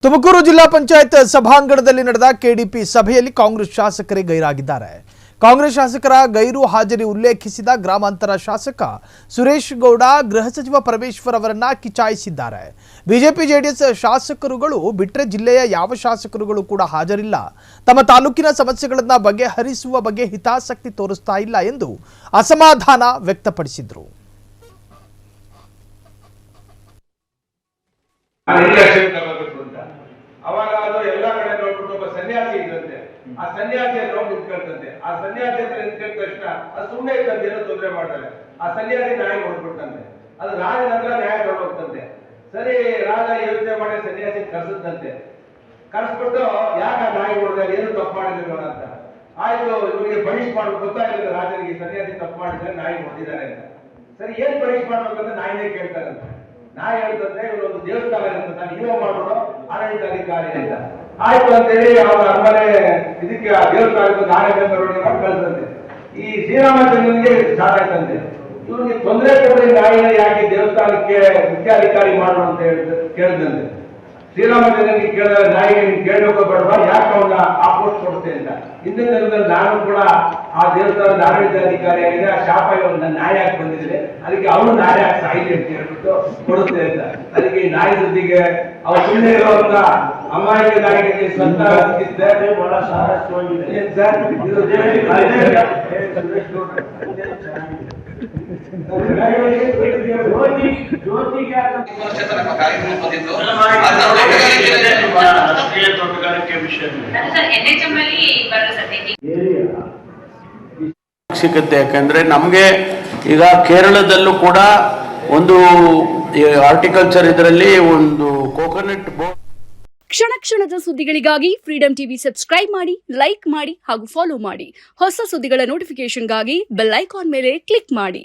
ತುಮಕೂರು ಜಿಲ್ಲಾ ಪಂಚಾಯತ್ ಸಭಾಂಗಣದಲ್ಲಿ ನಡೆದ ಕೆಡಿಪಿ ಸಭೆಯಲ್ಲಿ ಕಾಂಗ್ರೆಸ್ ಶಾಸಕರೇ ಗೈರಾಗಿದ್ದಾರೆ. ಕಾಂಗ್ರೆಸ್ ಶಾಸಕರ ಗೈರು ಹಾಜರಿ ಉಲ್ಲೇಖಿಸಿದ ಗ್ರಾಮಾಂತರ ಶಾಸಕ ಸುರೇಶ್ ಗೌಡ ಗೃಹ ಸಚಿವ ಪರಮೇಶ್ವರ್ ಅವರನ್ನ ಕಿಚಾಯಿಸಿದ್ದಾರೆ. ಬಿಜೆಪಿ ಜೆಡಿಎಸ್ ಶಾಸಕರುಗಳು ಬಿಟ್ಟರೆ ಜಿಲ್ಲೆಯ ಯಾವ ಶಾಸಕರುಗಳು ಕೂಡ ಹಾಜರಿಲ್ಲ. ತಮ್ಮ ತಾಲೂಕಿನ ಸಮಸ್ಯೆಗಳನ್ನು ಬಗೆಹರಿಸುವ ಬಗ್ಗೆ ಹಿತಾಸಕ್ತಿ ತೋರಿಸ್ತಾ ಇಲ್ಲ ಎಂದು ಅಸಮಾಧಾನ ವ್ಯಕ್ತಪಡಿಸಿದರು. ಅವಾಗ ಅದು ಎಲ್ಲ ಕಡೆ ನೋಡ್ಬಿಟ್ಟು ಒಬ್ಬ ಸನ್ಯಾಸಿ ಇದ್ದಂತೆ. ಆ ಸನ್ಯಾಸಿಯನ್ನು ನೋಡಿ ನಿಂತ್ಕೊಳ್ತಂತೆ. ಆ ಸನ್ಯಾಸಿ ಹತ್ರ ನಿಂತ್ಕೊಂಡ ತಕ್ಷಣ ಅದು ಸುಮ್ಮನೆ ಇದ್ದಂತೆ, ಏನೋ ತೊಂದರೆ ಮಾಡ್ತಾರೆ. ಆ ಸನ್ಯಾಸಿ ನ್ಯಾಯ ಕೊಡ್ಬಿಟ್ಟಂತೆ. ಅದು ರಾಜನ ಹತ್ರ ನ್ಯಾಯ ಕೊಡ್ಬೇಕಂತೆ. ಸರಿ, ರಾಜ ಯೋಚನೆ ಮಾಡಿ ಸನ್ಯಾಸಿ ಕರ್ಸದಂತೆ. ಕರ್ಸ್ಬಿಟ್ಟು ಯಾಕೆ ನ್ಯಾಯ ಕೊಡಿದಾಗ ಏನು ತಪ್ಪು ಮಾಡಿದ್ರು ಅಂತ. ಆಯ್ತು, ಇವರಿಗೆ ಪನಿಷ್ ಮಾಡ್ಬೇಕು ಗೊತ್ತಾಗಿಲ್ಲ ರಾಜನಿಗೆ, ಸನ್ಯಾಸಿ ತಪ್ಪು ಮಾಡಿದ್ರೆ ನ್ಯಾಯ ಕೊಟ್ಟಿದ್ದಾರೆ ಅಂತ. ಸರಿ, ಏನ್ ಪನಿಷ್ ಮಾಡ್ಬೇಕಂತ ನಾಯಿನೇ ಕೇಳ್ತಾರಂತೆ. ನಾಯಿ ಹೇಳ್ತಂತೆ, ಇವರೊಂದು ದೇವಸ್ಥಾನ ಇರ್ತಂತ, ನೀವೇ ಮಾಡ್ಬಿಡು ಆಡಳಿತಾಧಿಕಾರಿ ಅಂತ. ಆಯ್ತು ಅಂತೇಳಿ ಅವರ ಅರಮನೆ ಇದಕ್ಕೆ ದೇವಸ್ಥಾನಕ್ಕೆ ನಾಳೆ ಮೆರವಣಿಗೆ ಮಾಡಿ ಕಳಿಸ್ತಂತೆ. ಈ ಶ್ರೀರಾಮಚಂದ್ರನಿಗೆ ಸ್ಟಾರ್ಟ್ ಆಯ್ತಂತೆ, ಇವ್ರಿಗೆ ತೊಂದರೆ ಕೊಡಲಿ ನಾಯಿನ ಯಾಕೆ ದೇವಸ್ಥಾನಕ್ಕೆ ಮುಖ್ಯಾಧಿಕಾರಿ ಮಾಡು ಅಂತ ಕೇಳಿದಂತೆ. ಶ್ರೀರಾಮಚಂದ್ರನಿಗೆ ಕೇಳಿದ್ರೆ ನಾಯಿಗೆ ನೀವು ಕೇಳಬೇಕು ಬೇಡವಾ, ಯಾಕೆ ಅವನ್ನ ಆ ಪೋಸ್ಟ್ ಕೊಡುತ್ತೆ ಅಂತ. ಹಿಂದಿನ ದಿನದಲ್ಲಿ ನಾನು ಕೂಡ ಆ ದೇವಸ್ಥಾನದ ಆಡಳಿತಾಧಿಕಾರಿ ಆಗಿದೆ, ಆ ಶಾಪ ಇವಾಗ ನಾಯಿ ಹಾಕಿ ಬಂದಿದೆ, ಅದಕ್ಕೆ ಅವನು ನಾಯಿ ಹಾಕಿ ಸಾಯಿಲಿ ಅಂತ ಹೇಳ್ಬಿಟ್ಟು ಕೊಡುತ್ತೆ ಅಂತ. ಅದಕ್ಕೆ ಈ ನಾಯಿ ಸುದ್ದಿಗೆ ಅವ್ರು ಸುಮ್ಮನೆ ಇರುವಂತ ಅಮಾಯಕ ನಾಯಿಗೆ ಸ್ವಂತ ಬಹಳ ಸಾರಸ್ಯವಾಗಿದೆ. ಸಿಗುತ್ತೆ. ಯಾಕಂದ್ರೆ ನಮಗೆ ಈಗ ಕೇರಳದಲ್ಲೂ ಕೂಡ ಒಂದು ಹಾರ್ಟಿಕಲ್ಚರ್ ಇದರಲ್ಲಿ ಒಂದು ಕೋಕೋನಟ್ ಕ್ಷಣ ಕ್ಷಣದ ಸುದ್ದಿಗಳಿಗಾಗಿ ಫ್ರೀಡಂ ಟಿವಿ ಸಬ್ಸ್ಕ್ರೈಬ್ ಮಾಡಿ, ಲೈಕ್ ಮಾಡಿ ಹಾಗೂ ಫಾಲೋ ಮಾಡಿ. ಹೊಸ ಸುದ್ದಿಗಳ ನೋಟಿಫಿಕೇಶನ್ಗಾಗಿ ಬೆಲ್ ಐಕಾನ್ ಮೇಲೆ ಕ್ಲಿಕ್ ಮಾಡಿ.